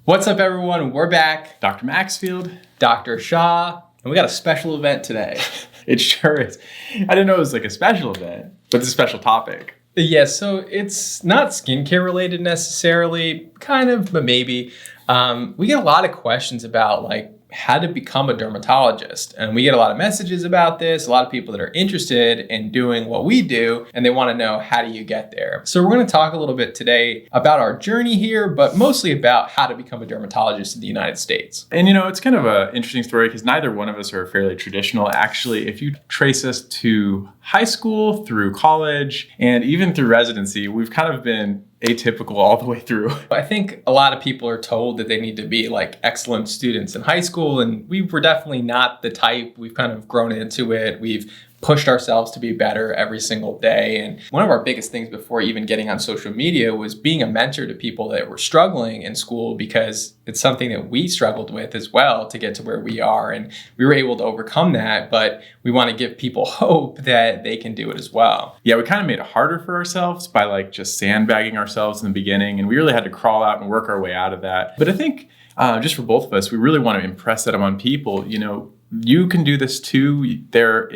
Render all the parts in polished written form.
What's up, everyone? We're back. Dr. Maxfield. Dr. Shaw. And we got a special event today. It sure is. I didn't know it was like a special event, but it's a special topic. Yeah, so it's not skincare related necessarily, kind of, but maybe. We get a lot of questions about like how to become a dermatologist. And we get a lot of messages about this, a lot of people that are interested in doing what we do, and they want to know, how do you get there? So we're going to talk a little bit today about our journey here, but mostly about how to become a dermatologist in the United States. And it's kind of an interesting story because neither one of us are fairly traditional. Actually, if you trace us to high school, through college, and even through residency, we've kind of been atypical all the way through. I think a lot of people are told that they need to be like excellent students in high school, and we were definitely not the type. We've kind of grown into it. We've pushed ourselves to be better every single day. And one of our biggest things before even getting on social media was being a mentor to people that were struggling in school, because it's something that we struggled with as well to get to where we are. And we were able to overcome that, but we want to give people hope that they can do it as well. Yeah, we kind of made it harder for ourselves by like just sandbagging ourselves in the beginning. And we really had to crawl out and work our way out of that. But I think just for both of us, we really want to impress that on people. You can do this too. There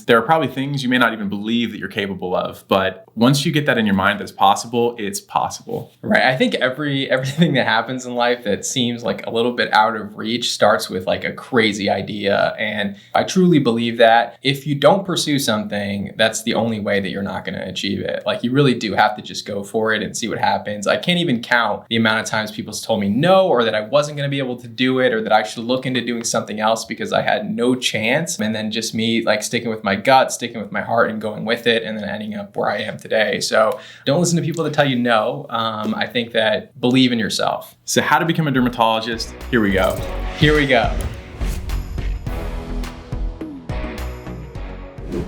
are probably things you may not even believe that you're capable of, but once you get that in your mind that's possible, it's possible. Right. I think everything that happens in life that seems like a little bit out of reach starts with like a crazy idea. And I truly believe that if you don't pursue something, that's the only way that you're not going to achieve it. Like, you really do have to just go for it and see what happens. I can't even count the amount of times people told me no, or that I wasn't going to be able to do it, or that I should look into doing something else because I had no chance. And then just me like sticking with my gut, sticking with my heart and going with it, and then ending up where I am today. So don't listen to people that tell you no. I think that believe in yourself. So how to become a dermatologist? Here we go.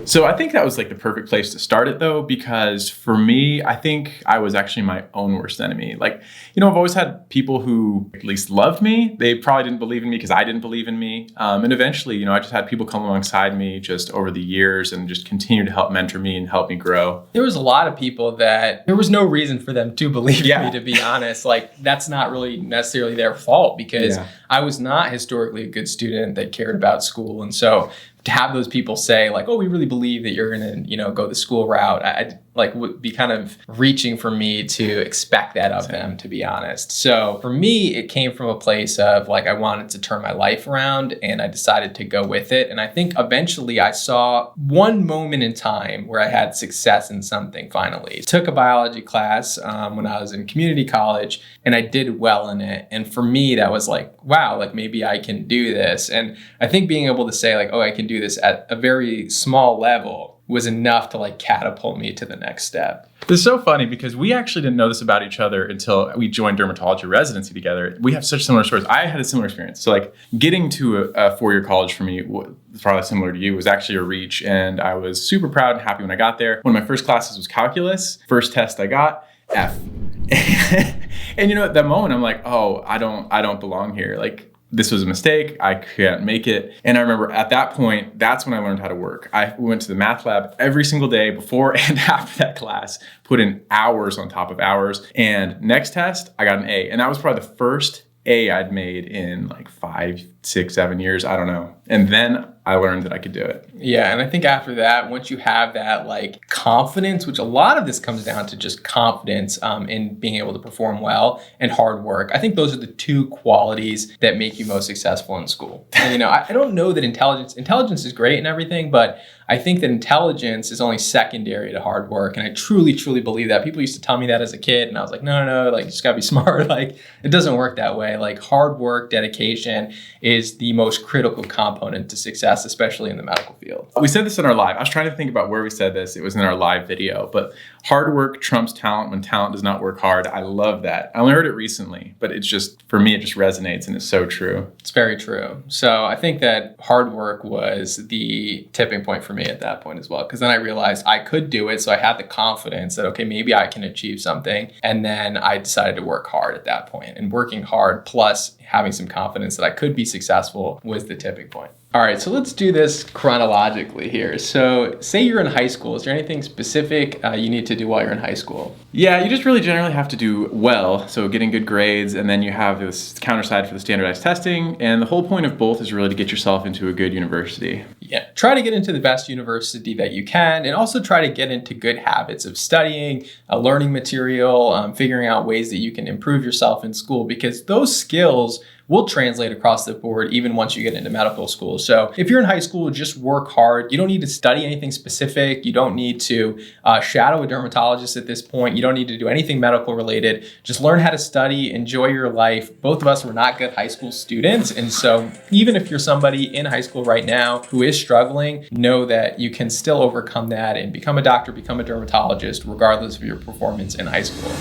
So I think that was like the perfect place to start it though, because for me, I think I was actually my own worst enemy. Like, I've always had people who at least loved me. They probably didn't believe in me because I didn't believe in me. And eventually, I just had people come alongside me just over the years and just continue to help mentor me and help me grow. There was a lot of people that there was no reason for them to believe in me, to be honest. Like, that's not really necessarily their fault, because I was not historically a good student that cared about school. And so to have those people say like, oh, we really believe that you're going to, go the school route, I would be kind of reaching for me to expect that of them, to be honest. So for me, it came from a place of like, I wanted to turn my life around, and I decided to go with it. And I think eventually I saw one moment in time where I had success in something finally. Took a biology class when I was in community college, and I did well in it. And for me, that was like, wow, like maybe I can do this. And I think being able to say like, oh, I can do this at a very small level was enough to like catapult me to the next step. This is so funny because we actually didn't know this about each other until we joined Dermatology Residency together. We have such similar stories. I had a similar experience. So like getting to a four-year college for me, probably similar to you, was actually a reach. And I was super proud and happy when I got there. One of my first classes was calculus. First test I got, F. And at that moment I'm like, oh, I don't belong here. Like, this was a mistake. I can't make it. And I remember at that point, that's when I learned how to work. I went to the math lab every single day before and after that class, put in hours on top of hours. And next test, I got an A. And that was probably the first A I'd made in like 5, 6, 7 years. I don't know. And then I learned that I could do it. Yeah. And I think after that, once you have that like confidence, which a lot of this comes down to just confidence in being able to perform well, and hard work. I think those are the two qualities that make you most successful in school. And, I don't know that intelligence is great and everything, but I think that intelligence is only secondary to hard work. And I truly, truly believe that. People used to tell me that as a kid, and I was like, no, like, you just gotta be smart. Like, it doesn't work that way. Like, hard work, dedication is the most critical component to success, especially in the medical field. We said this in our live. I was trying to think about where we said this. It was in our live video, but hard work trumps talent when talent does not work hard. I love that. I only heard it recently, but it's just, for me, it just resonates, and it's so true. It's very true. So I think that hard work was the tipping point for me at that point as well, because then I realized I could do it. So I had the confidence that, okay, maybe I can achieve something. And then I decided to work hard at that point, and working hard plus having some confidence that I could be successful was the tipping point. All right, so let's do this chronologically here. So say you're in high school. Is there anything specific you need to do while you're in high school? Yeah, you just really generally have to do well, so getting good grades, and then you have this counterside for the standardized testing, and the whole point of both is really to get yourself into a good university. Yeah, try to get into the best university that you can, and also try to get into good habits of studying, learning material, figuring out ways that you can improve yourself in school, because those skills will translate across the board even once you get into medical school. So if you're in high school, just work hard. You don't need to study anything specific. You don't need to shadow a dermatologist at this point. You don't need to do anything medical related. Just learn how to study, enjoy your life. Both of us were not good high school students. And so even if you're somebody in high school right now who is struggling, know that you can still overcome that and become a doctor, become a dermatologist, regardless of your performance in high school.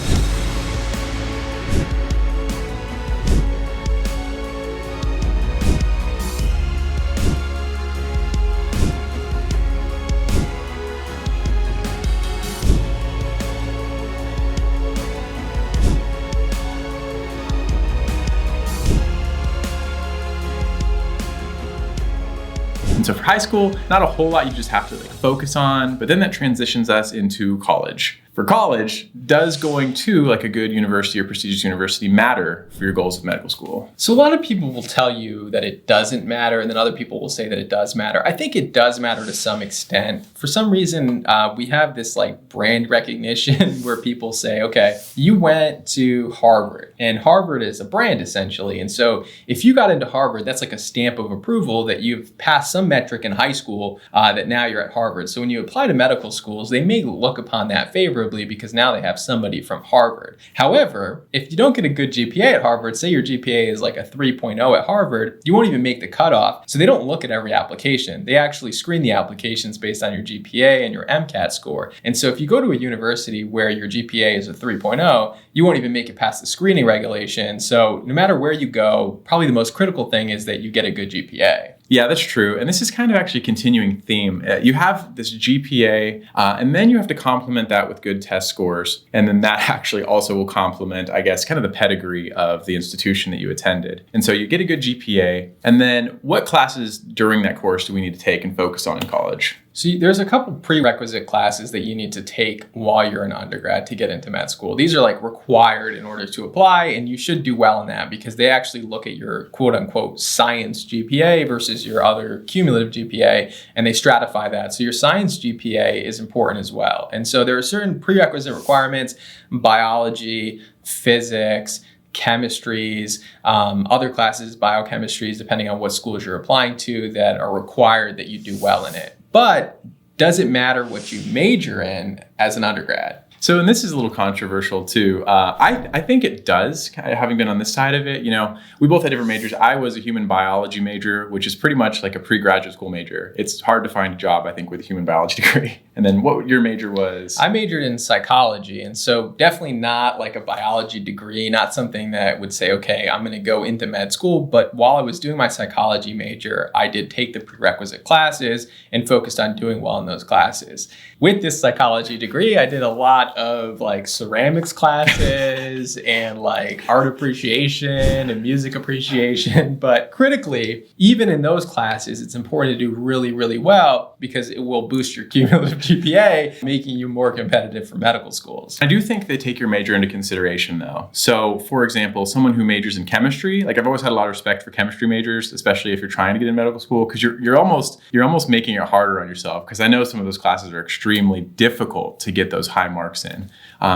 And so for high school, not a whole lot you just have to focus on, but then that transitions us into college. For college, does going to a good university or prestigious university matter for your goals of medical school? So a lot of people will tell you that it doesn't matter, and then other people will say that it does matter. I think it does matter to some extent. For some reason, we have this brand recognition where people say, okay, you went to Harvard, and Harvard is a brand essentially. And so if you got into Harvard, that's like a stamp of approval that you've passed some metric in high school that now you're at Harvard. So when you apply to medical schools, they may look upon that favorably because now they have somebody from Harvard. However, if you don't get a good GPA at Harvard, say your GPA is a 3.0 at Harvard, you won't even make the cutoff. So they don't look at every application. They actually screen the applications based on your GPA and your MCAT score. And so if you go to a university where your GPA is a 3.0, you won't even make it past the screening regulation. So no matter where you go, probably the most critical thing is that you get a good GPA. Yeah, that's true. And this is kind of actually a continuing theme. You have this GPA, and then you have to complement that with good test scores. And then that actually also will complement, I guess, kind of the pedigree of the institution that you attended. And so you get a good GPA. And then what classes during that course do we need to take and focus on in college? So there's a couple prerequisite classes that you need to take while you're an undergrad to get into med school. These are required in order to apply, and you should do well in that because they actually look at your quote unquote science GPA versus your other cumulative GPA, and they stratify that. So your science GPA is important as well. And so there are certain prerequisite requirements: biology, physics, chemistries, other classes, biochemistries, depending on what schools you're applying to, that are required that you do well in it. But does it matter what you major in as an undergrad? So, and this is a little controversial too. I think it does, having been on this side of it. We both had different majors. I was a human biology major, which is pretty much like a pre-graduate school major. It's hard to find a job, I think, with a human biology degree. And then what your major was? I majored in psychology. And so definitely not a biology degree, not something that would say, okay, I'm going to go into med school. But while I was doing my psychology major, I did take the prerequisite classes and focused on doing well in those classes. With this psychology degree, I did a lot of ceramics classes and art appreciation and music appreciation. But critically, even in those classes, it's important to do really, really well because it will boost your cumulative GPA, making you more competitive for medical schools. I do think they take your major into consideration though. So for example, someone who majors in chemistry, I've always had a lot of respect for chemistry majors, especially if you're trying to get in medical school, because you're almost making it harder on yourself. Because I know some of those classes are extremely difficult to get those high marks in.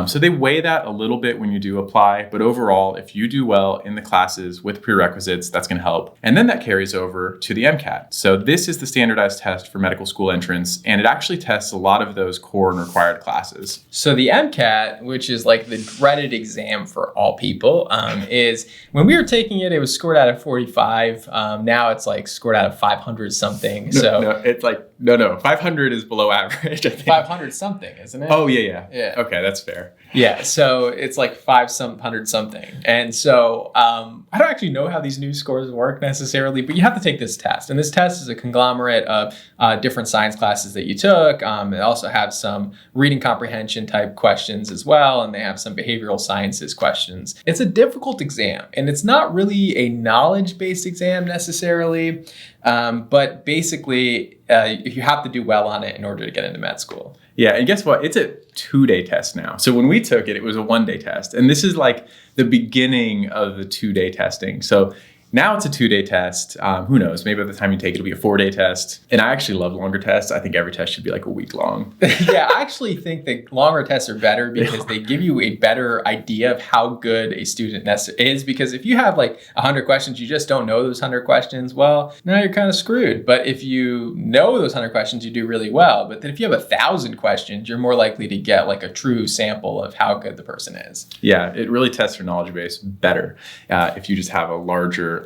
So they weigh that a little bit when you do apply, but overall, if you do well in the classes with prerequisites, that's going to help. And then that carries over to the MCAT. So this is the standardized test for medical school entrance, and it actually tests a lot of those core and required classes. So the MCAT, which is the dreaded exam for all people, is when we were taking it, it was scored out of 45. Now it's scored out of 500 something. No, 500 is below average, I think. 500 something, isn't it? Oh, yeah. Okay, that's fair. Yeah, so it's like 500 something. And so I don't actually know how these new scores work necessarily, but you have to take this test. And this test is a conglomerate of different science classes that you took. They also have some reading comprehension type questions as well, and they have some behavioral sciences questions. It's a difficult exam, and it's not really a knowledge-based exam necessarily, but basically you have to do well on it in order to get into med school. Yeah, and guess what? It's a 2-day test now. So when we took it, it was a 1-day test. And this is like the beginning of the 2-day testing. So now it's a 2-day test. Who knows? Maybe by the time you take it, it'll be a 4-day test. And I actually love longer tests. I think every test should be like a week long. Yeah, I actually think that longer tests are better because they give you a better idea of how good a student is. Because if you have like 100 questions, you just don't know those 100 questions, well, now you're kind of screwed. But if you know those 100 questions, you do really well. But then if you have 1,000 questions, you're more likely to get like a true sample of how good the person is. Yeah, it really tests your knowledge base better if you just have a larger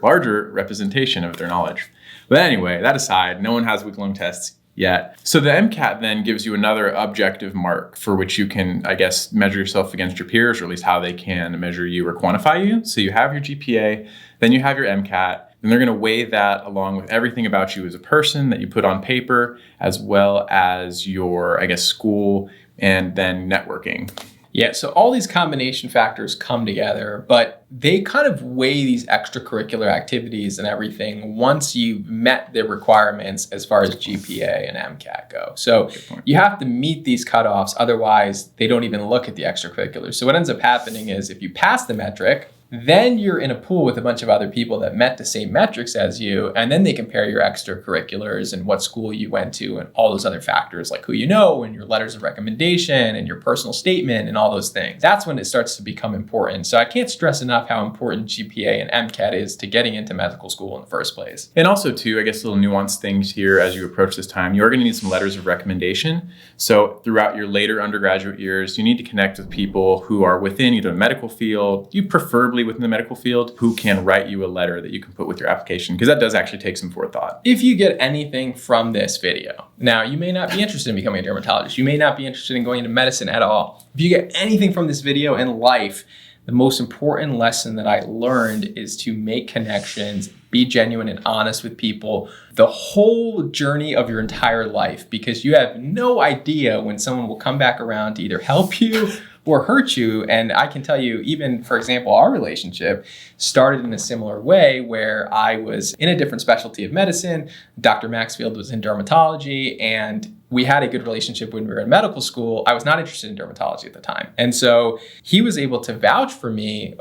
representation of their knowledge. But anyway, that aside, no one has week-long tests yet. So the MCAT then gives you another objective mark for which you can, I guess, measure yourself against your peers, or at least how they can measure you or quantify you. So you have your GPA, then you have your MCAT, and they're going to weigh that along with everything about you as a person that you put on paper, as well as your, I guess, school and then networking. Yeah, so all these combination factors come together, but they kind of weigh these extracurricular activities and everything once you've met the requirements as far as GPA and MCAT go. So you have to meet these cutoffs, otherwise they don't even look at the extracurriculars. So what ends up happening is if you pass the metric, then you're in a pool with a bunch of other people that met the same metrics as you, and then they compare your extracurriculars and what school you went to and all those other factors like who you know and your letters of recommendation and your personal statement and all those things. That's when it starts to become important. So I can't stress enough how important GPA and MCAT is to getting into medical school in the first place. And also too, I guess little nuanced things here as you approach this time, you're going to need some letters of recommendation. So throughout your later undergraduate years, you need to connect with people who are within either the medical field, you preferably within the medical field, who can write you a letter that you can put with your application, because that does actually take some forethought. If you get anything from this video, now you may not be interested in becoming a dermatologist. You may not be interested in going into medicine at all. If you get anything from this video and life, the most important lesson that I learned is to make connections, be genuine and honest with people the whole journey of your entire life, because you have no idea when someone will come back around to either help you or hurt you. And I can tell you, even for example, our relationship started in a similar way where I was in a different specialty of medicine. Dr. Maxfield was in dermatology, and we had a good relationship when we were in medical school. I was not interested in dermatology at the time. And so he was able to vouch for me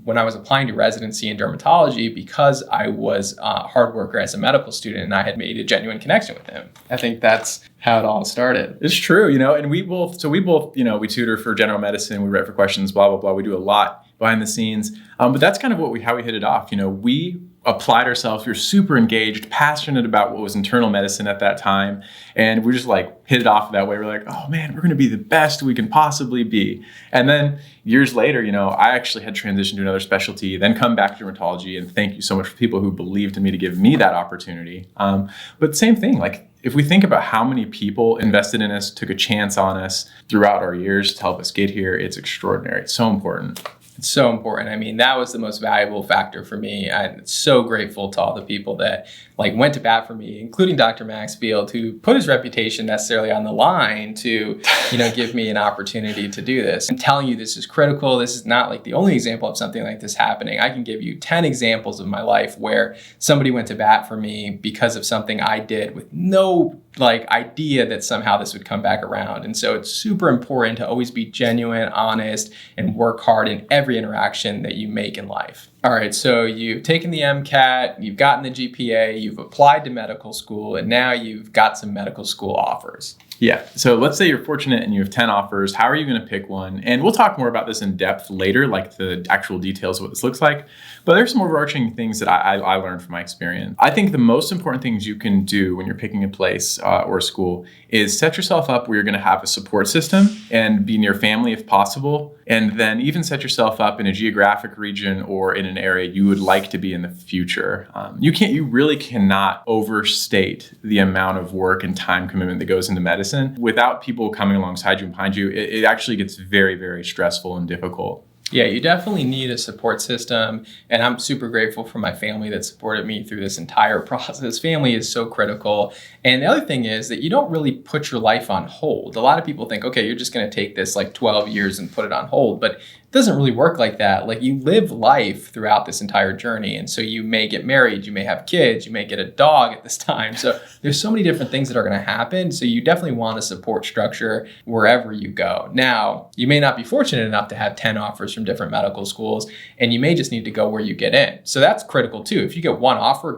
when I was applying to residency in dermatology because I was a hard worker as a medical student and I had made a genuine connection with him. I think that's how it all started. It's true, and we both, we tutor for general medicine, we write for questions, blah, blah, blah. We do a lot behind the scenes. But that's kind of how we hit it off. We applied ourselves. We were super engaged, passionate about what was internal medicine at that time. And we just hit it off that way. We're like, oh man, we're going to be the best we can possibly be. And then years later, I actually had transitioned to another specialty, then come back to dermatology. And thank you so much for people who believed in me to give me that opportunity. But same thing, if we think about how many people invested in us, took a chance on us throughout our years to help us get here, it's extraordinary. It's so important. It's so important. I mean, that was the most valuable factor for me. I'm so grateful to all the people that went to bat for me, including Dr. Maxfield, who put his reputation necessarily on the line to, give me an opportunity to do this. I'm telling you, this is critical. This is not the only example of something like this happening. I can give you 10 examples of my life where somebody went to bat for me because of something I did with no idea that somehow this would come back around. And so it's super important to always be genuine, honest, and work hard in every interaction that you make in life. All right, so you've taken the MCAT, you've gotten the GPA, you've applied to medical school, and now you've got some medical school offers. Yeah, so let's say you're fortunate and you have 10 offers. How are you going to pick one? And we'll talk more about this in depth later, the actual details of what this looks like. But there's some overarching things that I learned from my experience. I think the most important things you can do when you're picking a place or a school is set yourself up where you're going to have a support system and be near family if possible. And then even set yourself up in a geographic region or in an area you would like to be in the future. You really cannot overstate the amount of work and time commitment that goes into medicine medicine, without people coming alongside you and behind you, it actually gets very, very stressful and difficult. Yeah, you definitely need a support system. And I'm super grateful for my family that supported me through this entire process. Family is so critical. And the other thing is that you don't really put your life on hold. A lot of people think, okay, you're just going to take this like 12 years and put it on hold. But it doesn't really work like that. Like, you live life throughout this entire journey. And so you may get married, you may have kids, you may get a dog at this time. So there's so many different things that are going to happen. So you definitely want a support structure wherever you go. Now, you may not be fortunate enough to have 10 offers from different medical schools, and you may just need to go where you get in. So that's critical too. If you get one offer,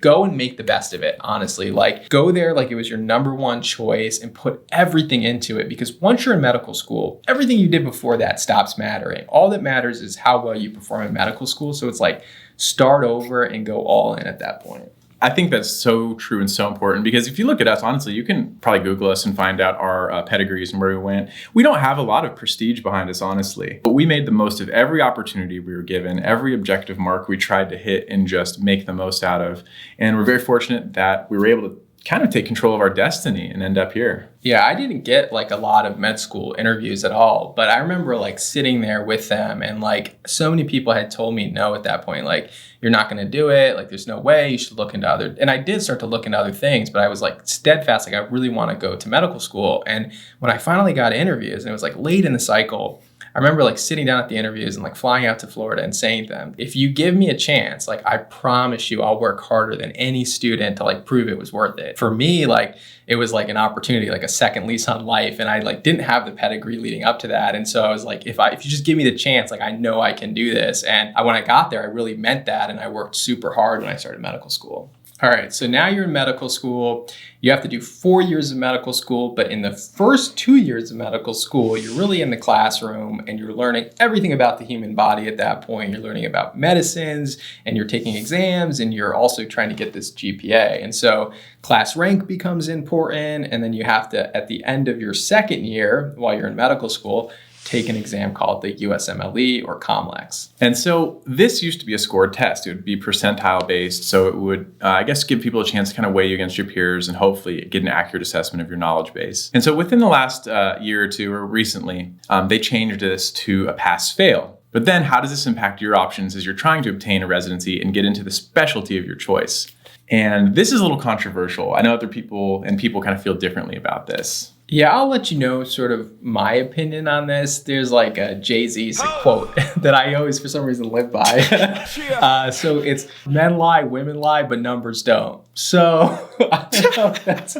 go and make the best of it. Honestly, like, go there like it was your number one choice and put everything into it, because once you're in medical school, everything you did before that stops mattering. All that matters is how well you perform in medical school. So it's like, start over and go all in at that point. I think that's so true and so important, because if you look at us, honestly, you can probably Google us and find out our pedigrees and where we went. We don't have a lot of prestige behind us, honestly, but we made the most of every opportunity we were given, every objective mark we tried to hit and just make the most out of. And we're very fortunate that we were able to kind of take control of our destiny and end up here. Yeah, I didn't get like a lot of med school interviews at all, but I remember like sitting there with them, and like so many people had told me no at that point, like, you're not going to do it. Like, there's no way. You should look into other. And I did start to look into other things, but I was like steadfast. Like, I really want to go to medical school. And when I finally got interviews, and it was like late in the cycle, I remember like sitting down at the interviews and like flying out to Florida and saying to them, if you give me a chance, like, I promise you I'll work harder than any student to like prove it was worth it. For me, like, it was like an opportunity, like a second lease on life. And I like didn't have the pedigree leading up to that. And so I was like, if you just give me the chance, like, I know I can do this. And when I got there, I really meant that. And I worked super hard when I started medical school. All right, so now you're in medical school. You have to do 4 years of medical school, but in the first 2 years of medical school, you're really in the classroom and you're learning everything about the human body at that point. You're learning about medicines and you're taking exams and you're also trying to get this GPA. And so class rank becomes important. And then you have to, at the end of your second year, while you're in medical school, take an exam called the USMLE or COMLEX. And so this used to be a scored test. It would be percentile based. So it would, I guess, give people a chance to kind of weigh you against your peers and hopefully get an accurate assessment of your knowledge base. And so within the last year or two, or recently, they changed this to a pass-fail. But then how does this impact your options as you're trying to obtain a residency and get into the specialty of your choice? And this is a little controversial. I know other people kind of feel differently about this. Yeah, I'll let you know sort of my opinion on this. There's like a Jay-Z's quote that I always, for some reason, live by. So it's, men lie, women lie, but numbers don't. So I don't know if that's...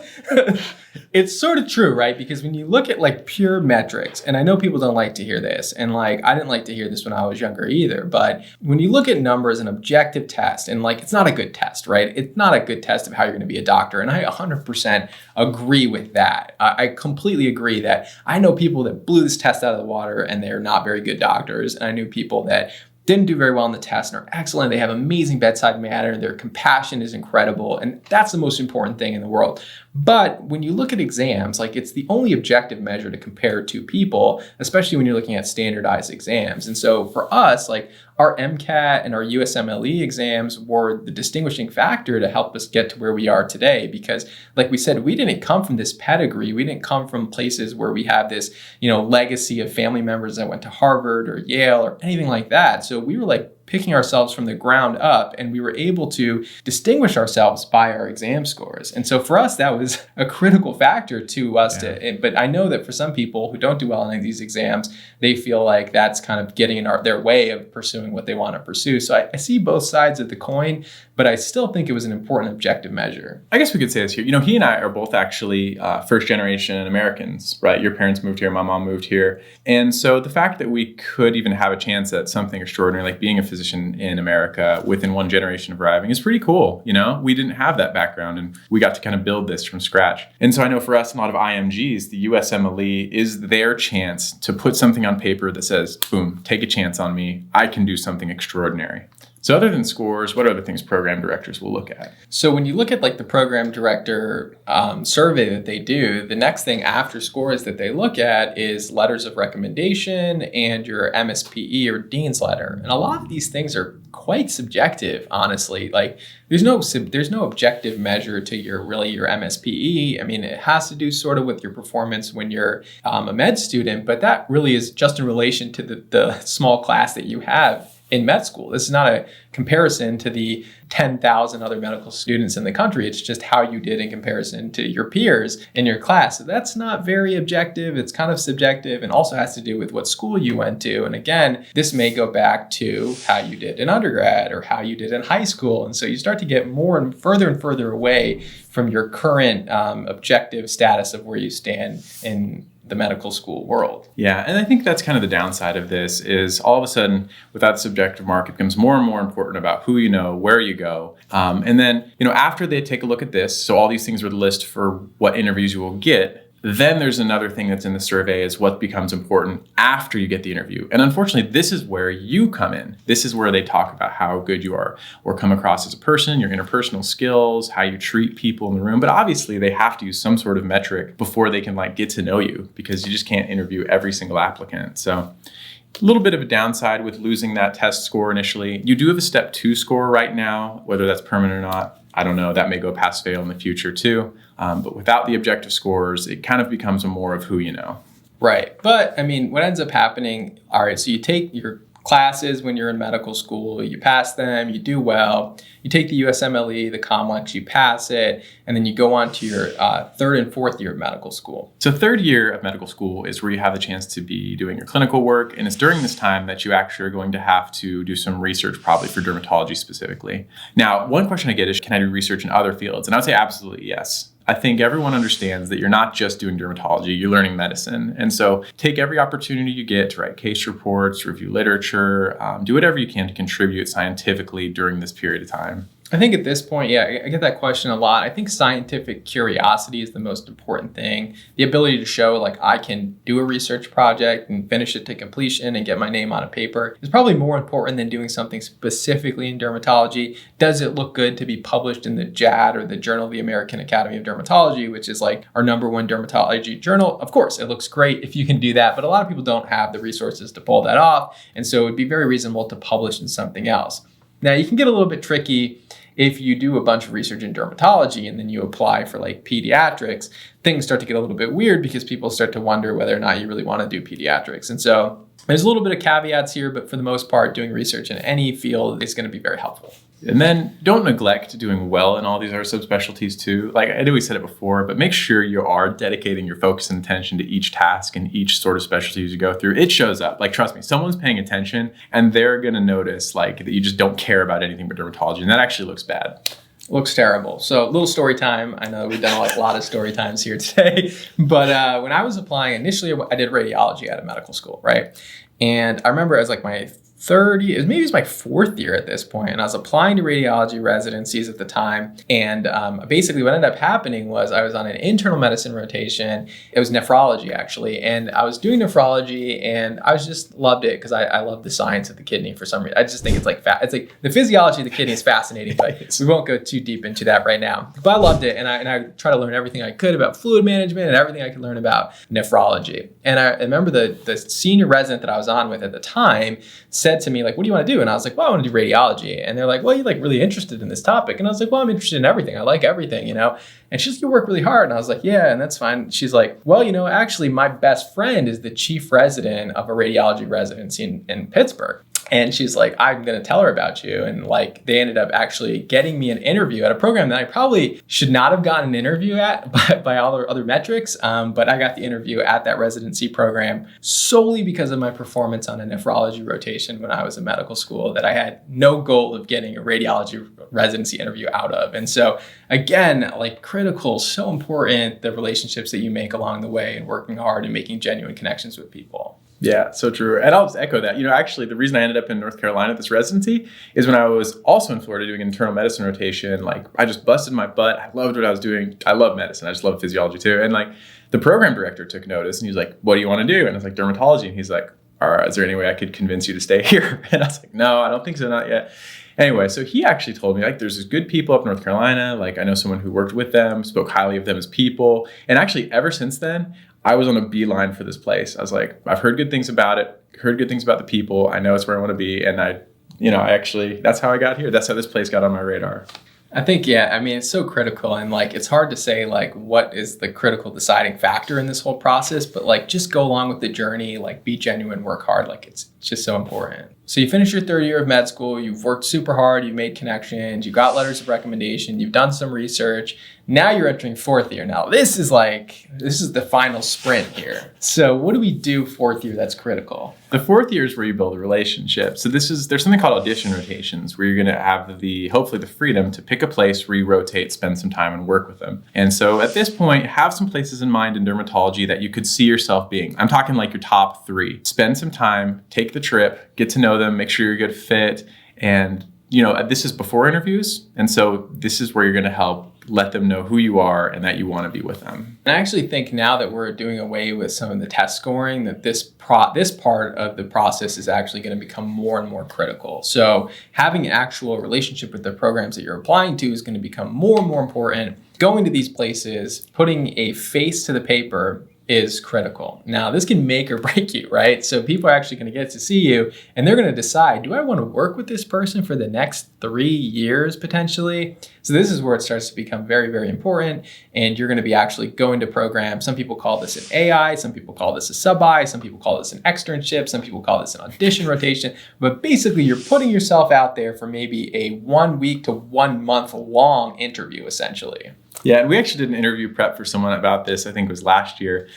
It's sort of true, right? Because when you look at like pure metrics, and I know people don't like to hear this, and like I didn't like to hear this when I was younger either, but when you look at numbers, an objective test, and like it's not a good test, right? It's not a good test of how you're going to be a doctor, and I 100% agree with that. I completely agree that I know people that blew this test out of the water and they're not very good doctors, and I knew people that didn't do very well on the test and are excellent. They have amazing bedside manner. Their compassion is incredible. And that's the most important thing in the world. But when you look at exams, like it's the only objective measure to compare two people, especially when you're looking at standardized exams. And so for us, like our MCAT and our USMLE exams were the distinguishing factor to help us get to where we are today. Because like we said, we didn't come from this pedigree. We didn't come from places where we have this, legacy of family members that went to Harvard or Yale or anything like that. So we were like picking ourselves from the ground up, and we were able to distinguish ourselves by our exam scores. And so for us, that was a critical factor to us. But I know that for some people who don't do well in these exams, they feel like that's kind of getting in their way of pursuing what they want to pursue. So I see both sides of the coin, but I still think it was an important objective measure. I guess we could say this here. He and I are both actually first generation Americans, right? Your parents moved here, my mom moved here. And so the fact that we could even have a chance at something extraordinary, like being a physician in America within one generation of arriving, is pretty cool. We didn't have that background, and we got to kind of build this from scratch. And so I know for us, a lot of IMGs, the USMLE is their chance to put something on paper that says, boom, take a chance on me. I can do something extraordinary. So other than scores, what other things program directors will look at? So when you look at like the program director survey that they do, the next thing after scores that they look at is letters of recommendation and your MSPE or dean's letter. And a lot of these things are quite subjective, honestly. Like there's no objective measure to your MSPE. I mean, it has to do sort of with your performance when you're a med student, but that really is just in relation to the small class that you have in med school. This is not a comparison to the 10,000 other medical students in the country. It's just how you did in comparison to your peers in your class. So that's not very objective. It's kind of subjective and also has to do with what school you went to. And again, this may go back to how you did in undergrad or how you did in high school. And so you start to get more and further away from your current objective status of where you stand in the medical school world. Yeah, and I think that's kind of the downside of this is all of a sudden, without the subjective mark, it becomes more and more important about who you know, where you go. And then, after they take a look at this, so all these things are the list for what interviews you will get. Then there's another thing that's in the survey is what becomes important after you get the interview. And unfortunately, this is where you come in. This is where they talk about how good you are or come across as a person, your interpersonal skills, how you treat people in the room. But obviously, they have to use some sort of metric before they can get to know you because you just can't interview every single applicant. So a little bit of a downside with losing that test score initially. You do have a step 2 score right now, whether that's permanent or not. I don't know. That may go pass fail in the future too. But without the objective scores, it kind of becomes more of who you know. Right. But I mean, what ends up happening, all right, so you take your classes when you're in medical school, you pass them, you do well, you take the USMLE, the COMLEX, you pass it, and then you go on to your third and fourth year of medical school. So third year of medical school is where you have the chance to be doing your clinical work, and it's during this time that you actually are going to have to do some research, probably for dermatology specifically. Now, one question I get is, can I do research in other fields? And I would say absolutely yes. I think everyone understands that you're not just doing dermatology, you're learning medicine. And so take every opportunity you get to write case reports, review literature, do whatever you can to contribute scientifically during this period of time. I think at this point, yeah, I get that question a lot. I think scientific curiosity is the most important thing. The ability to show I can do a research project and finish it to completion and get my name on a paper is probably more important than doing something specifically in dermatology. Does it look good to be published in the JAD or the Journal of the American Academy of Dermatology, which is our #1 dermatology journal? Of course, it looks great if you can do that, but a lot of people don't have the resources to pull that off. And so it would be very reasonable to publish in something else. Now, you can get a little bit tricky if you do a bunch of research in dermatology and then you apply for pediatrics. Things start to get a little bit weird because people start to wonder whether or not you really want to do pediatrics. And so there's a little bit of caveats here, but for the most part, doing research in any field is going to be very helpful. And then don't neglect doing well in all these other subspecialties too. I know we said it before, but make sure you are dedicating your focus and attention to each task and each sort of specialty as you go through. It shows up. Trust me, someone's paying attention and they're going to notice that you just don't care about anything but dermatology. And that actually looks bad. Looks terrible. So a little story time. I know we've done a lot of story times here today, but when I was applying initially, I did radiology out of medical school, right? And I remember as my third year, maybe it was my fourth year at this point, and I was applying to radiology residencies at the time. And basically what ended up happening was I was on an internal medicine rotation. It was nephrology, actually. And I was doing nephrology, and I just loved it because I love the science of the kidney for some reason. I just think it's the physiology of the kidney is fascinating, but we won't go too deep into that right now. But I loved it, and I tried to learn everything I could about fluid management and everything I could learn about nephrology. And I remember the senior resident that I was on with at the time said to me, what do you want to do? And I was like, well, I want to do radiology. And they're like, well, you're really interested in this topic. And I was like, well, I'm interested in everything. I like everything, And she's like, you work really hard. And I was like, yeah, and that's fine. She's like, well, actually my best friend is the chief resident of a radiology residency in Pittsburgh. And she's like, I'm going to tell her about you. And they ended up actually getting me an interview at a program that I probably should not have gotten an interview at by all the other metrics. But I got the interview at that residency program solely because of my performance on a nephrology rotation when I was in medical school that I had no goal of getting a radiology residency interview out of. And so again, critical, so important, the relationships that you make along the way and working hard and making genuine connections with people. Yeah, so true. And I'll just echo that. Actually, the reason I ended up in North Carolina at this residency is when I was also in Florida doing internal medicine rotation. I just busted my butt. I loved what I was doing. I love medicine. I just love physiology too. And the program director took notice and he was like, what do you want to do? And I was like, dermatology. And he's like, all right, is there any way I could convince you to stay here? And I was like, no, I don't think so, not yet. Anyway, so he actually told me, like, there's these good people up in North Carolina. Like, I know someone who worked with them, spoke highly of them as people. And actually, ever since then, I was on a beeline for this place. I was like, I've heard good things about it, heard good things about the people. I know it's where I want to be. And I actually, that's how I got here. That's how this place got on my radar. I think, yeah, I mean, it's so critical, and like, it's hard to say like what is the critical deciding factor in this whole process, but like, just go along with the journey, like be genuine, work hard. Like, it's just so important. So you finish your third year of med school, you've worked super hard, you've made connections, you got letters of recommendation, you've done some research. Now you're entering fourth year. Now this is the final sprint here. So what do we do fourth year that's critical? The fourth year is where you build a relationship. So there's something called audition rotations, where you're going to have hopefully the freedom to pick a place where you rotate, spend some time and work with them. And so at this point, have some places in mind in dermatology that you could see yourself being. I'm talking like your top 3. Spend some time, take the trip, get to know them, make sure you're a good fit. And, this is before interviews. And so this is where you're going to help let them know who you are and that you want to be with them. And I actually think now that we're doing away with some of the test scoring, that this part of the process is actually going to become more and more critical. So having an actual relationship with the programs that you're applying to is going to become more and more important. Going to these places, putting a face to the paper is critical. Now, this can make or break you, right? So people are actually going to get to see you and they're going to decide, do I want to work with this person for the next 3 years potentially? So this is where it starts to become very, very important. And you're going to be actually going to programs. Some people call this an AI, some people call this a sub-I, some people call this an externship, some people call this an audition rotation. But basically you're putting yourself out there for maybe a 1 week to 1 month long interview essentially. Yeah, and we actually did an interview prep for someone about this, I think it was last year.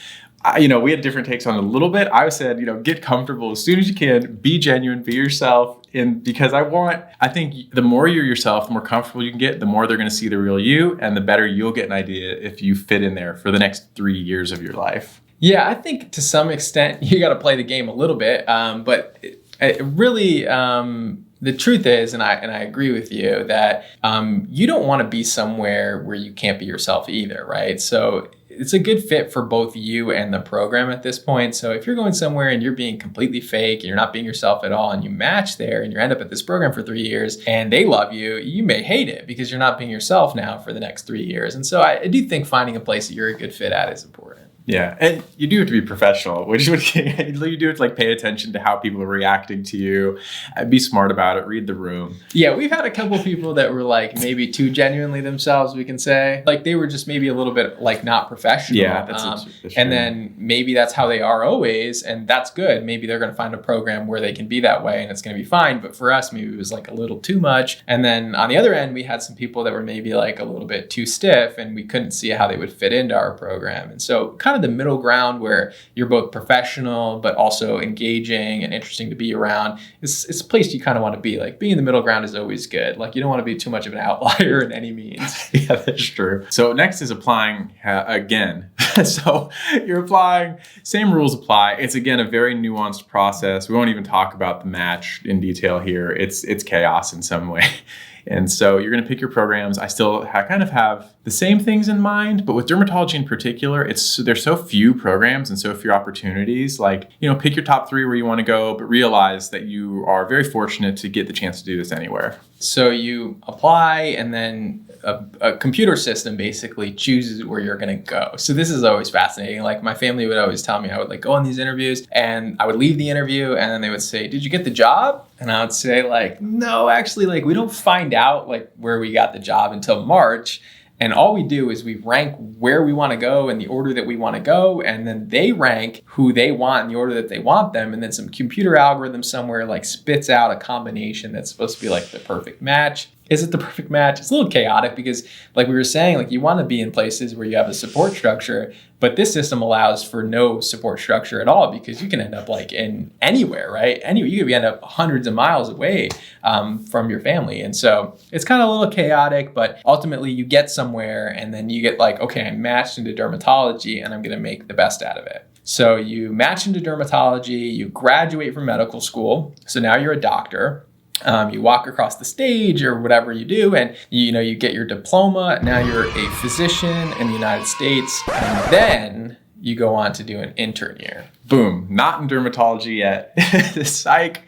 We had different takes on it a little bit. I said, get comfortable as soon as you can, be genuine, be yourself. And because I think the more you're yourself, the more comfortable you can get, the more they're going to see the real you, and the better you'll get an idea if you fit in there for the next 3 years of your life. Yeah, I think to some extent you got to play the game a little bit, but it really... The truth is, and I agree with you, that you don't want to be somewhere where you can't be yourself either, right? So it's a good fit for both you and the program at this point. So if you're going somewhere and you're being completely fake and you're not being yourself at all, and you match there and you end up at this program for 3 years and they love you, you may hate it because you're not being yourself now for the next 3 years. And so I do think finding a place that you're a good fit at is important. Yeah, and you do have to be professional, which is what you do have to pay attention to how people are reacting to you, and be smart about it, read the room. Yeah, we've had a couple of people that were maybe too genuinely themselves, we can say. They were just maybe a little bit not professional. Yeah, that's and then maybe that's how they are always, and that's good. Maybe they're going to find a program where they can be that way and it's going to be fine. But for us, maybe it was a little too much. And then on the other end, we had some people that were maybe a little bit too stiff and we couldn't see how they would fit into our program. And so kind of the middle ground where you're both professional but also engaging and interesting to be around, it's a place you kind of want to be. Being in the middle ground is always good. You don't want to be too much of an outlier in any means. Yeah, that's true. So next is applying again. So you're applying, same rules apply. It's again a very nuanced process. We won't even talk about the match in detail here. It's chaos in some way. And so you're going to pick your programs. I still kind of have the same things in mind, but with dermatology in particular, there's so few programs and so few opportunities. Pick your top 3 where you want to go, but realize that you are very fortunate to get the chance to do this anywhere. So you apply, and then a computer system basically chooses where you're going to go. So this is always fascinating. My family would always tell me I would go on these interviews, and I would leave the interview, and then they would say, "Did you get the job?" And I would say no, actually, we don't find out where we got the job until March. And all we do is we rank where we want to go in the order that we want to go. And then they rank who they want in the order that they want them. And then some computer algorithm somewhere spits out a combination that's supposed to be the perfect match. Is it the perfect match? It's a little chaotic because we were saying, you want to be in places where you have a support structure, but this system allows for no support structure at all because you can end up in anywhere, right? You could end up hundreds of miles away from your family. And so it's kind of a little chaotic, but ultimately you get somewhere and then you get okay, I'm matched into dermatology and I'm going to make the best out of it. So you match into dermatology, you graduate from medical school. So now you're a doctor. You walk across the stage or whatever you do, and you get your diploma. Now you're a physician in the United States, and then you go on to do an intern year. Boom, not in dermatology yet. Psych.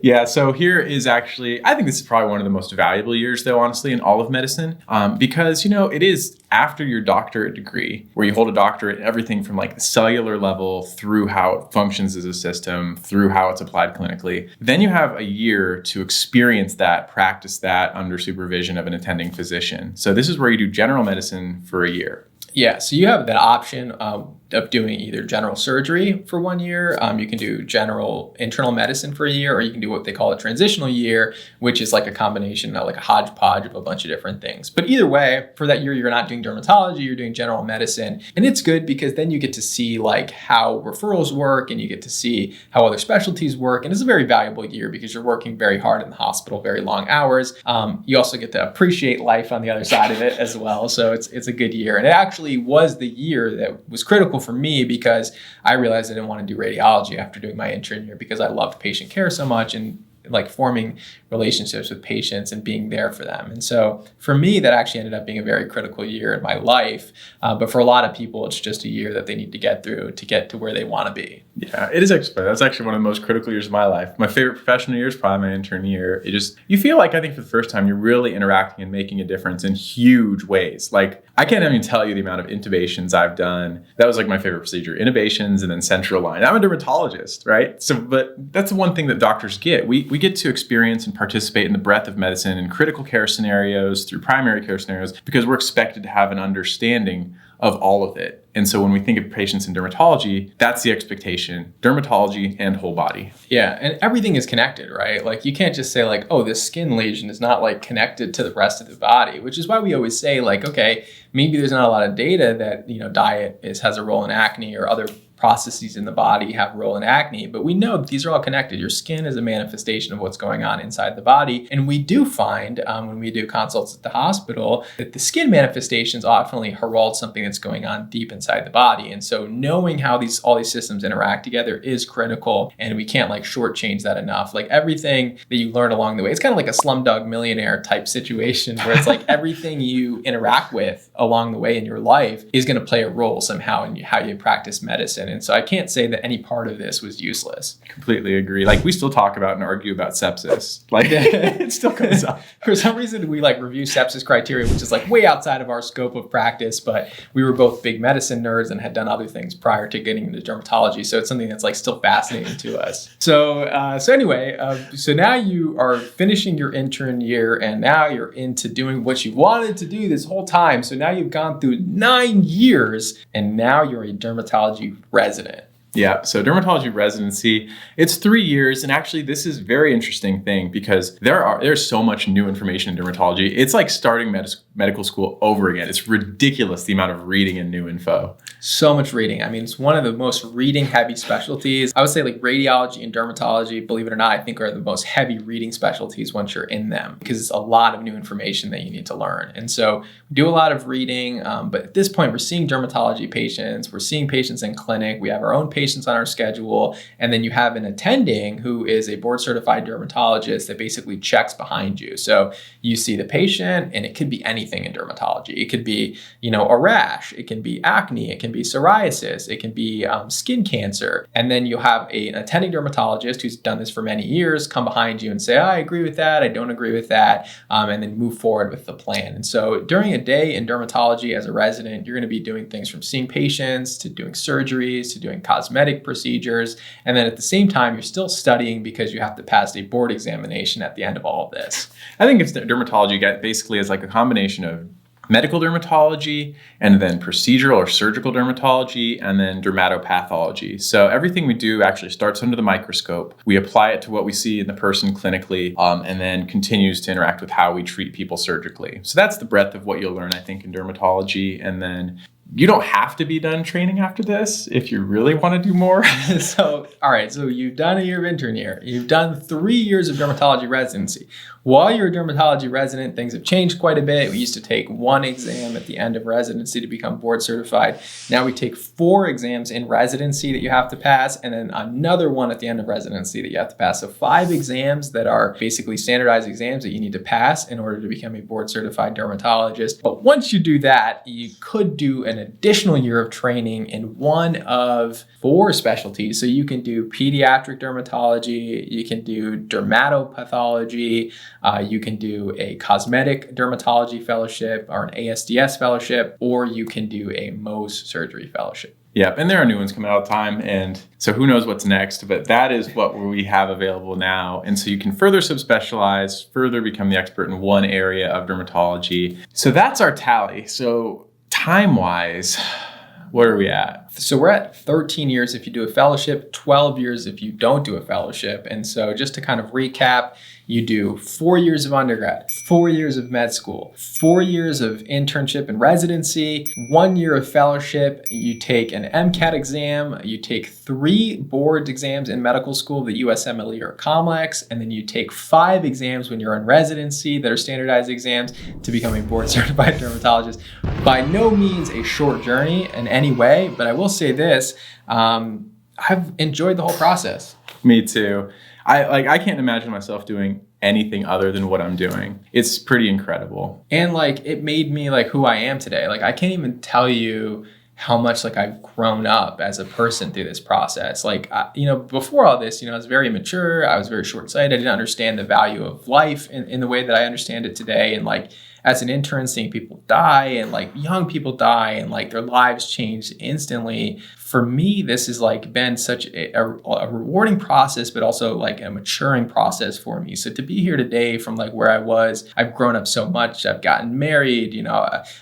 Yeah, so here is actually, I think this is probably one of the most valuable years though, honestly, in all of medicine, because, it is after your doctorate degree where you hold a doctorate in everything from like the cellular level through how it functions as a system, through how it's applied clinically. Then you have a year to experience that, practice that under supervision of an attending physician. So this is where you do general medicine for a year. Yeah, so you have the option of doing either general surgery for 1 year. You can do general internal medicine for a year, or you can do what they call a transitional year, which is like a combination of like a hodgepodge of a bunch of different things. But either way, for that year, you're not doing dermatology, you're doing general medicine. And it's good because then you get to see like how referrals work and you get to see how other specialties work. And it's a very valuable year because you're working very hard in the hospital, very long hours. You also get to appreciate life on the other side of it as well. So it's a good year. And it actually was the year that was critical for me because I realized I didn't want to do radiology after doing my intern year because I loved patient care so much and like forming relationships with patients and being there for them. And so for me, that actually ended up being a very critical year in my life. But for a lot of people, it's just a year that they need to get through to get to where they want to be. Yeah, it is actually, that's actually one of the most critical years of my life. My favorite professional year is probably my intern year. You feel like, I think for the first time, you're really interacting and making a difference in huge ways. Like, I can't even tell you the amount of intubations I've done. That was like my favorite procedure, intubations and then central line. I'm a dermatologist, right? So, but that's the one thing that doctors get. We get to experience and participate in the breadth of medicine in critical care scenarios, through primary care scenarios, because we're expected to have an understanding of all of it. And so when we think of patients in dermatology, that's the expectation, dermatology and whole body. Yeah, and everything is connected, right? Like you can't just say like, oh, this skin lesion is not like connected to the rest of the body, which is why we always say like, okay, maybe there's not a lot of data that, diet has a role in acne or other processes in the body have a role in acne, but we know that these are all connected. Your skin is a manifestation of what's going on inside the body. And we do find when we do consults at the hospital that the skin manifestations often herald something that's going on deep inside the body. And so knowing how all these systems interact together is critical, and we can't like shortchange that enough. Like everything that you learn along the way, it's kind of like a Slumdog Millionaire type situation where it's like everything you interact with along the way in your life is going to play a role somehow in how you practice medicine. And so I can't say that any part of this was useless. Completely agree. Like we still talk about and argue about sepsis. Like it still comes up. For some reason, we like review sepsis criteria, which is like way outside of our scope of practice, but we were both big medicine nerds and had done other things prior to getting into dermatology. So it's something that's like still fascinating to us. So anyway, so now you are finishing your intern year and now you're into doing what you wanted to do this whole time. So now you've gone through 9 years and now you're a dermatology resident. Yeah, so dermatology residency, it's 3 years. And actually, this is a very interesting thing because there's so much new information in dermatology. It's like starting medical school over again. It's ridiculous the amount of reading and new info. So much reading. I mean, it's one of the most reading heavy specialties. I would say like radiology and dermatology, believe it or not, I think are the most heavy reading specialties once you're in them because it's a lot of new information that you need to learn. And so we do a lot of reading, but at this point, we're seeing dermatology patients. We're seeing patients in clinic. We have our own patients on our schedule. And then you have an attending who is a board certified dermatologist that basically checks behind you. So you see the patient and it could be anything in dermatology. It could be, a rash. It can be acne. It can be psoriasis. It can be skin cancer. And then you have an attending dermatologist who's done this for many years come behind you and say, I agree with that. I don't agree with that. And then move forward with the plan. And so during a day in dermatology as a resident, you're going to be doing things from seeing patients to doing surgeries to doing cosmetic procedures. And then at the same time, you're still studying because you have to pass a board examination at the end of all of this. I think it's dermatology basically is like a combination of medical dermatology and then procedural or surgical dermatology and then dermatopathology. So everything we do actually starts under the microscope. We apply it to what we see in the person clinically and then continues to interact with how we treat people surgically. So that's the breadth of what you'll learn, I think, in dermatology. And then you don't have to be done training after this if you really want to do more. So, all right. So you've done a year of intern year. You've done 3 years of dermatology residency. while you're a dermatology resident, things have changed quite a bit. We used to take one exam at the end of residency to become board certified. Now we take 4 exams in residency that you have to pass, and then another one at the end of residency that you have to pass. So 5 exams that are basically standardized exams that you need to pass in order to become a board certified dermatologist. But once you do that, you could do an additional year of training in one of 4 specialties. So you can do pediatric dermatology, you can do dermatopathology, you can do a cosmetic dermatology fellowship or an ASDS fellowship, or you can do a Mohs surgery fellowship. Yeah, and there are new ones coming out all the time, and so who knows what's next, but that is what we have available now. And so you can further subspecialize, further become the expert in one area of dermatology. So that's our tally. So time-wise, where are we at? So we're at 13 years if you do a fellowship, 12 years if you don't do a fellowship. And so just to kind of recap, you do 4 years of undergrad, 4 years of med school, 4 years of internship and residency, 1 year of fellowship. You take an MCAT exam, you take 3 board exams in medical school, the USMLE or COMLEX, and then you take 5 exams when you're in residency that are standardized exams to become a board certified dermatologist. By no means a short journey in any way, but I will say this, I've enjoyed the whole process. Me too. I can't imagine myself doing anything other than what I'm doing. It's pretty incredible. And like, it made me like who I am today. Like, I can't even tell you how much like I've grown up as a person through this process. Like, before all this, I was very immature. I was very short-sighted. I didn't understand the value of life in the way that I understand it today. And like, as an intern, seeing people die and like young people die and like their lives change instantly. For me, this has like been such a rewarding process, but also like a maturing process for me. So to be here today from like where I was, I've grown up so much. I've gotten married,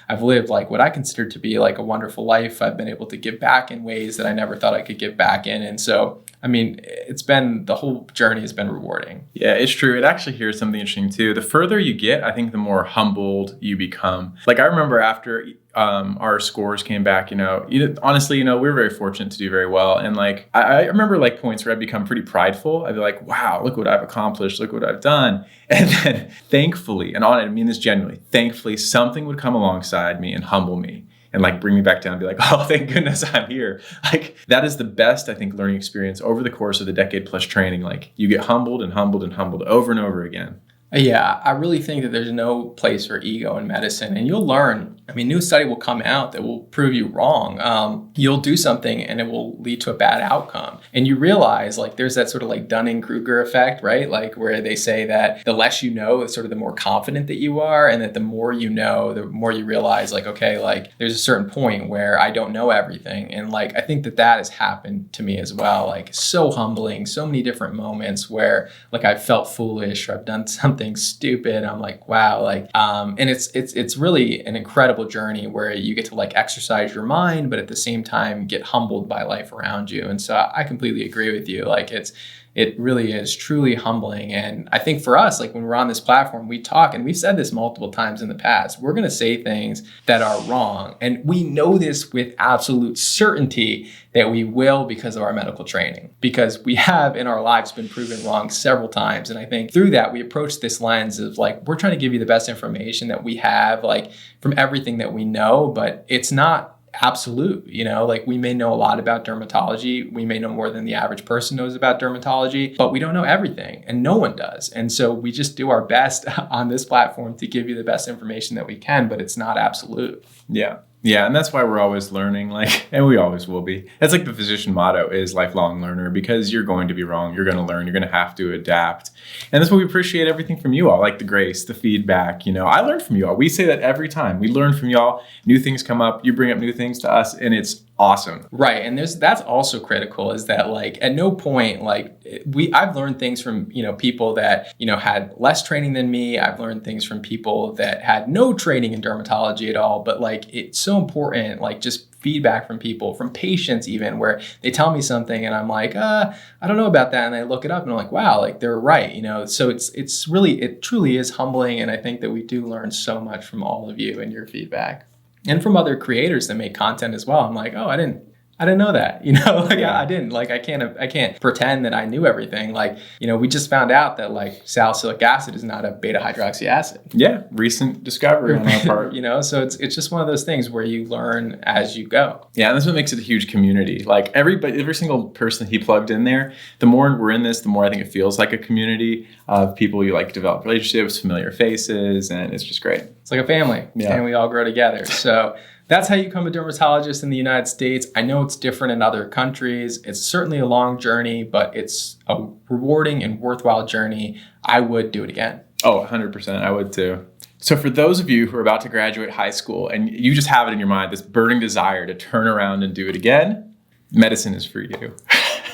I've lived like what I consider to be like a wonderful life. I've been able to give back in ways that I never thought I could give back in. And so, the whole journey has been rewarding. Yeah, it's true. It actually here's something interesting too. The further you get, I think the more humbled you become. Like I remember after our scores came back, honestly, we were very fortunate to do very well. And like, I remember like points where I'd become pretty prideful. I'd be like, wow, look what I've accomplished. Look what I've done. And then thankfully, and I mean this genuinely, thankfully something would come alongside me and humble me. And like bring me back down and be like, oh, thank goodness I'm here. Like that is the best, I think, learning experience over the course of the decade plus training. Like you get humbled and humbled and humbled over and over again. Yeah, I really think that there's no place for ego in medicine, and you'll learn. New study will come out that will prove you wrong. You'll do something and it will lead to a bad outcome. And you realize like there's that sort of like Dunning-Kruger effect, right? Like where they say that the less you know, sort of the more confident that you are, and that the more you know, the more you realize like, okay, like there's a certain point where I don't know everything. And like, I think that has happened to me as well. Like so humbling, so many different moments where like I felt foolish or I've done something stupid. I'm like, wow, like, and it's really an incredible journey where you get to like exercise your mind, but at the same time get humbled by life around you. And so I completely agree with you. Like it really is truly humbling. And I think for us, like when we're on this platform, we talk, and we've said this multiple times in the past, we're going to say things that are wrong. And we know this with absolute certainty that we will because of our medical training, because we have in our lives been proven wrong several times. And I think through that, we approach this lens of like, we're trying to give you the best information that we have, like from everything that we know, but it's not absolute, like we may know a lot about dermatology. We may know more than the average person knows about dermatology, but we don't know everything, and no one does. And so we just do our best on this platform to give you the best information that we can, but it's not absolute. Yeah. Yeah, and that's why we're always learning, like, and we always will be. That's like the physician motto is lifelong learner, because you're going to be wrong. You're going to learn. You're going to have to adapt. And that's why we appreciate everything from you all, like the grace, the feedback. I learn from you all. We say that every time. We learn from y'all. New things come up. You bring up new things to us, and it's awesome. Right. And that's also critical, is that like at no point, like I've learned things from, people that, had less training than me. I've learned things from people that had no training in dermatology at all. But like, it's so important, like just feedback from people, from patients even, where they tell me something and I'm like, I don't know about that. And I look it up and I'm like, wow, like they're right. So it truly is humbling. And I think that we do learn so much from all of you and your feedback. And from other creators that make content as well. I'm like, oh, I didn't I didn't know that, I didn't, I can't pretend that I knew everything. We just found out that salicylic acid is not a beta hydroxy acid. Yeah. Recent discovery on our part. So it's just one of those things where you learn as you go. Yeah. And that's what makes it a huge community. Every single person he plugged in there, the more we're in this, the more I think it feels like a community of people you develop relationships, familiar faces, and it's just great. It's like a family, and we all grow together. So that's how you become a dermatologist in the United States. I know it's different in other countries. It's certainly a long journey, but it's a rewarding and worthwhile journey. I would do it again. Oh, 100%. I would too. So for those of you who are about to graduate high school and you just have it in your mind, this burning desire to turn around and do it again, medicine is for you.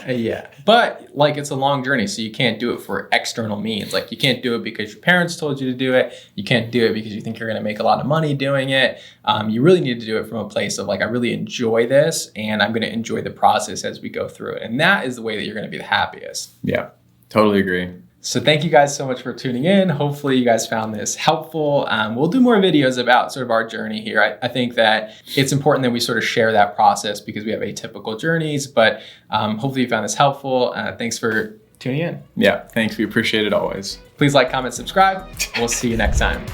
Yeah. But it's a long journey, so you can't do it for external means. You can't do it because your parents told you to do it. You can't do it because you think you're going to make a lot of money doing it. You really need to do it from a place of I really enjoy this and I'm going to enjoy the process as we go through it. And that is the way that you're going to be the happiest. Yeah, totally agree. So thank you guys so much for tuning in. Hopefully you guys found this helpful. We'll do more videos about sort of our journey here. I think that it's important that we sort of share that process because we have atypical journeys, but hopefully you found this helpful. Thanks for tuning in. Yeah, thanks. We appreciate it always. Please like, comment, subscribe. We'll see you next time.